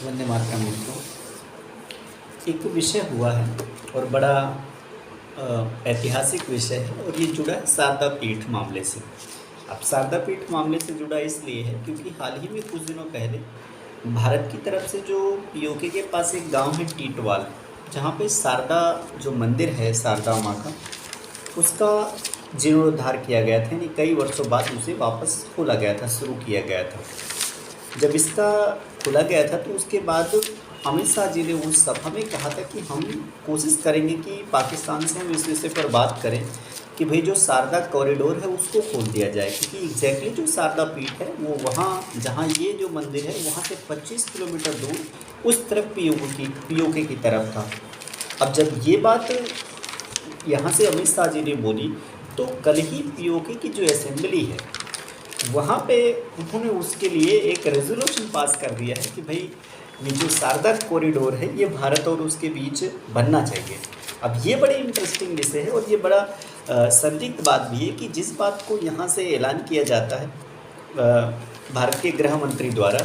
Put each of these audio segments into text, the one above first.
वंदे मातरम मित्रों। एक विषय हुआ है और बड़ा ऐतिहासिक विषय है और ये जुड़ा है शारदा पीठ मामले से। अब शारदा पीठ मामले से जुड़ा इसलिए है क्योंकि हाल ही में कुछ दिनों पहले भारत की तरफ से जो पीओके के पास एक गांव है टीटवाल, जहाँ पे शारदा जो मंदिर है शारदा माँ का, उसका जीर्णोद्धार किया गया था। यानी कई वर्षों बाद उसे वापस खोला गया था, शुरू किया गया था। जब इसका खोला गया था तो उसके बाद अमित शाह जी ने उस सभा में कहा था कि हम कोशिश करेंगे कि पाकिस्तान से हम इस विषय पर बात करें कि भाई जो शारदा कॉरिडोर है उसको खोल दिया जाए, क्योंकि एग्जैक्टली जो शारदा पीठ है वो वहाँ जहाँ ये जो मंदिर है वहाँ से 25 किलोमीटर दूर उस तरफ पीओके की तरफ था। अब जब ये बात यहाँ से अमित शाह जी ने बोली तो कल ही पीओके की जो असेंबली है वहाँ पे उन्होंने उसके लिए एक रेजोल्यूशन पास कर दिया है कि भाई ये जो शारदा कॉरिडोर है ये भारत और उसके बीच बनना चाहिए। अब ये बड़ी इंटरेस्टिंग विषय है और ये बड़ा संदिग्ध बात भी है कि जिस बात को यहाँ से ऐलान किया जाता है भारत के गृह मंत्री द्वारा,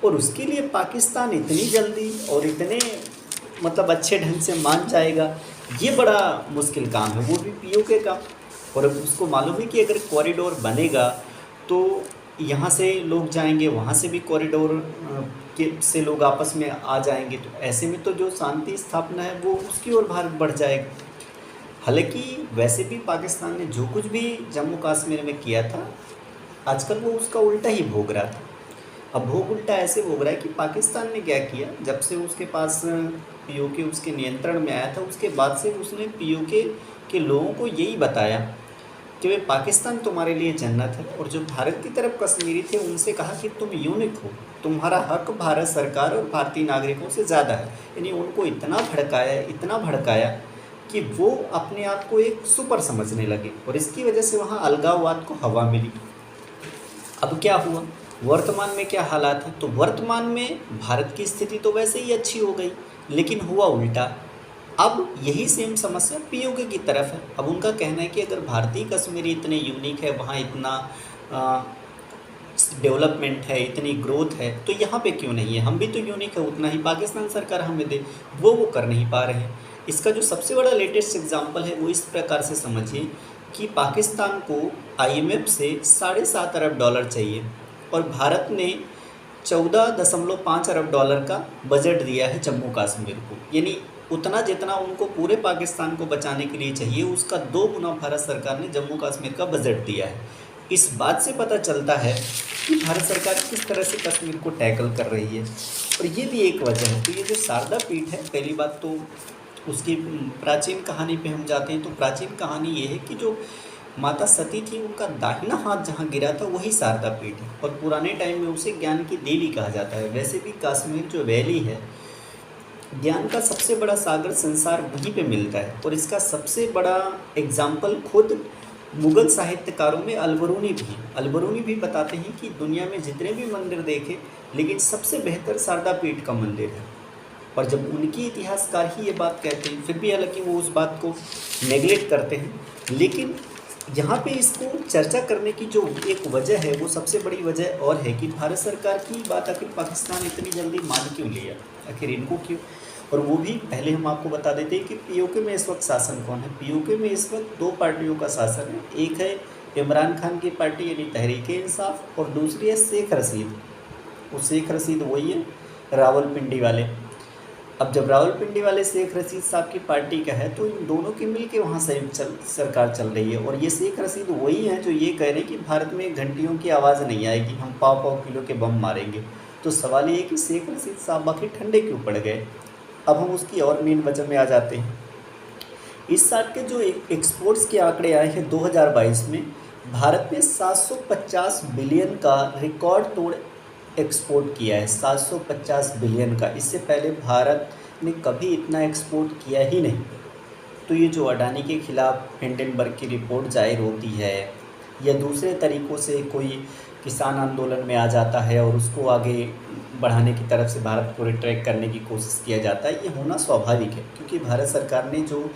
और उसके लिए पाकिस्तान इतनी जल्दी और इतने मतलब अच्छे ढंग से मान जाएगा, ये बड़ा मुश्किल काम है, वो भी पीओके का। और उसको मालूम है कि अगर कॉरिडोर बनेगा तो यहाँ से लोग जाएंगे, वहाँ से भी कॉरिडोर के से लोग आपस में आ जाएंगे, तो ऐसे में तो जो शांति स्थापना है वो उसकी ओर भारत बढ़ जाएगा। हालांकि वैसे भी पाकिस्तान ने जो कुछ भी जम्मू कश्मीर में किया था आजकल वो उसका उल्टा ही भोग रहा था। अब भोग उल्टा ऐसे भोग रहा है कि पाकिस्तान ने क्या किया, जब से उसके पास पीओके उसके नियंत्रण में आया था उसके बाद से उसने पीओके के लोगों को यही बताया कि भाई पाकिस्तान तुम्हारे लिए जन्नत है, और जो भारत की तरफ कश्मीरी थे उनसे कहा कि तुम यूनिक हो, तुम्हारा हक भारत सरकार और भारतीय नागरिकों से ज़्यादा है। यानी उनको इतना भड़काया कि वो अपने आप को एक सुपर समझने लगे और इसकी वजह से वहाँ अलगाववाद को हवा मिली। अब क्या हुआ, वर्तमान में क्या हालात है, तो वर्तमान में भारत की स्थिति तो वैसे ही अच्छी हो गई, लेकिन हुआ उल्टा। अब यही सेम समस्या पीओके की तरफ है। अब उनका कहना है कि अगर भारतीय कश्मीरी इतने यूनिक है, वहाँ इतना डेवलपमेंट है, इतनी ग्रोथ है, तो यहाँ पे क्यों नहीं है, हम भी तो यूनिक है, उतना ही पाकिस्तान सरकार हमें दे, वो कर नहीं पा रहे हैं। इसका जो सबसे बड़ा लेटेस्ट एग्जांपल है वो इस प्रकार से समझिए कि पाकिस्तान को आईएमएफ से $7.5 अरब चाहिए और भारत ने 14.5 अरब डॉलर का बजट दिया है जम्मू कश्मीर को। यानी उतना जितना उनको पूरे पाकिस्तान को बचाने के लिए चाहिए उसका 2 गुना भारत सरकार ने जम्मू कश्मीर का बजट दिया है। इस बात से पता चलता है कि भारत सरकार किस तरह से कश्मीर को टैकल कर रही है, और ये भी एक वजह है। तो ये जो शारदा पीठ है, पहली बात तो उसकी प्राचीन कहानी पे हम जाते हैं तो प्राचीन कहानी ये है कि जो माता सती थी उनका दाहिना हाथ जहाँ गिरा था वही शारदा पीठ है, और पुराने टाइम में उसे ज्ञान की देवी कहा जाता है। वैसे भी कश्मीर जो वैली है, ज्ञान का सबसे बड़ा सागर संसार वहीं पे मिलता है, और इसका सबसे बड़ा एग्जाम्पल खुद मुग़ल साहित्यकारों में अलबरूनी भी बताते हैं कि दुनिया में जितने भी मंदिर देखे लेकिन सबसे बेहतर शारदा पीठ का मंदिर है। और जब उनकी इतिहासकार ही ये बात कहते हैं, फिर भी हालांकि वो उस बात को नेगलेक्ट करते हैं, लेकिन यहाँ पे इसको चर्चा करने की जो एक वजह है वो सबसे बड़ी वजह और है कि भारत सरकार की बात आखिर पाकिस्तान इतनी जल्दी मान क्यों लिया, आखिर इनको क्यों। और वो भी पहले हम आपको बता देते हैं कि पीओके में इस वक्त शासन कौन है। पीओके में इस वक्त 2 पार्टियों का शासन है, एक है इमरान खान की पार्टी यानी तहरीक-ए-इंसाफ, और दूसरी है शेख रशीद। वो शेख रशीद वही है रावलपिंडी वाले। अब जब रावलपिंडी वाले शेख रशीद साहब की पार्टी का है तो इन दोनों की मिल के वहाँ सरकार चल रही है, और ये शेख रशीद वही हैं जो ये कह रहे हैं कि भारत में घंटियों की आवाज़ नहीं आएगी, हम पाव किलो के बम मारेंगे। तो सवाल ये है कि शेख रशीद साहब आखिर ठंडे क्यों पड़ गए। अब हम उसकी और मेन वजह में आ जाते हैं। इस साल के जो एक्सपोर्ट्स के आंकड़े आए हैं 2022 में, भारत ने 750 बिलियन का रिकॉर्ड तोड़ एक्सपोर्ट किया है, 750 बिलियन का। इससे पहले भारत ने कभी इतना एक्सपोर्ट किया ही नहीं। तो ये जो अडानी के खिलाफ हिंडनबर्ग की रिपोर्ट जाहिर होती है या दूसरे तरीक़ों से कोई किसान आंदोलन में आ जाता है और उसको आगे बढ़ाने की तरफ से भारत को रिट्रैक्ट करने की कोशिश किया जाता है, ये होना स्वाभाविक है, क्योंकि भारत सरकार ने जो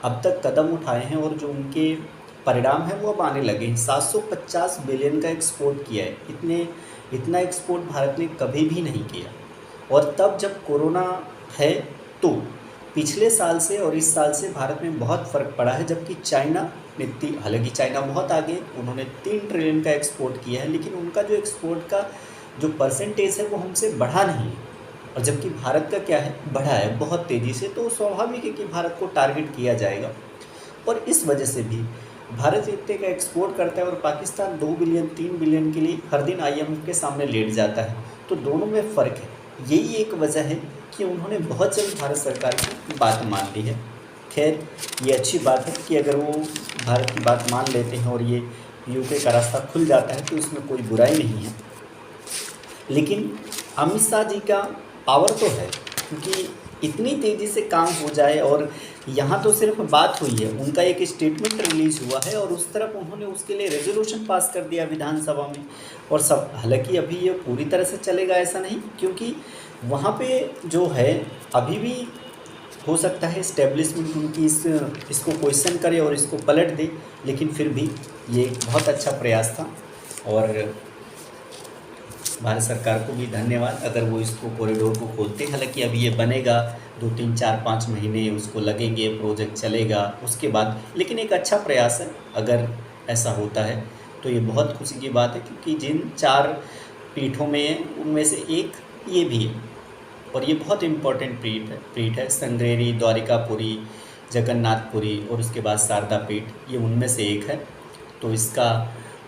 अब तक कदम उठाए हैं और जो उनके परिणाम हैं वो अब आने लगे हैं। 750 बिलियन का एक्सपोर्ट किया है, इतना एक्सपोर्ट भारत ने कभी भी नहीं किया। और तब जब कोरोना है तो पिछले साल से और इस साल से भारत में बहुत फ़र्क पड़ा है, जबकि चाइना हालांकि चाइना बहुत आगे, उन्होंने 3 ट्रिलियन का एक्सपोर्ट किया है, लेकिन उनका जो एक्सपोर्ट का जो परसेंटेज है वो हमसे बढ़ा नहीं है। और जबकि भारत का क्या है, बढ़ा है बहुत तेज़ी से। तो स्वाभाविक है कि भारत को टारगेट किया जाएगा। और इस वजह से भी भारत इतने का एक्सपोर्ट करता है और पाकिस्तान 2 बिलियन 3 बिलियन के लिए हर दिन IMF के सामने लेट जाता है। तो दोनों में फ़र्क है। यही एक वजह है कि उन्होंने बहुत जल्द भारत सरकार की बात मान ली है। खैर, ये अच्छी बात है कि अगर वो भारत की बात मान लेते हैं और ये UK का रास्ता खुल जाता है तो इसमें कोई बुराई नहीं है। लेकिन अमित शाह जी का पावर तो है, क्योंकि इतनी तेज़ी से काम हो जाए। और यहाँ तो सिर्फ बात हुई है, उनका एक स्टेटमेंट रिलीज़ हुआ है और उस तरफ उन्होंने उसके लिए रेजोल्यूशन पास कर दिया विधानसभा में। और सब, हालांकि अभी ये पूरी तरह से चलेगा ऐसा नहीं, क्योंकि वहाँ पे जो है अभी भी हो सकता है इस्टेब्लिशमेंट उनकी इसको क्वेश्चन करे और इसको पलट दे। लेकिन फिर भी ये एक बहुत अच्छा प्रयास था और भारत सरकार को भी धन्यवाद अगर वो इसको कॉरिडोर को खोलते। हालांकि अभी ये बनेगा, 2 3 4 5 महीने उसको लगेंगे, प्रोजेक्ट चलेगा उसके बाद, लेकिन एक अच्छा प्रयास है। अगर ऐसा होता है तो ये बहुत खुशी की बात है, क्योंकि जिन 4 पीठों में उनमें से एक ये भी है और ये बहुत इम्पोर्टेंट पीठ है। संगरेरी, द्वारिकापुरी, जगन्नाथपुरी और उसके बाद शारदा पीठ, ये उनमें से एक है। तो इसका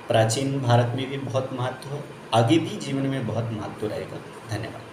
प्राचीन भारत में भी बहुत महत्व है, आगे भी जीवन में बहुत महत्व रहेगा। धन्यवाद।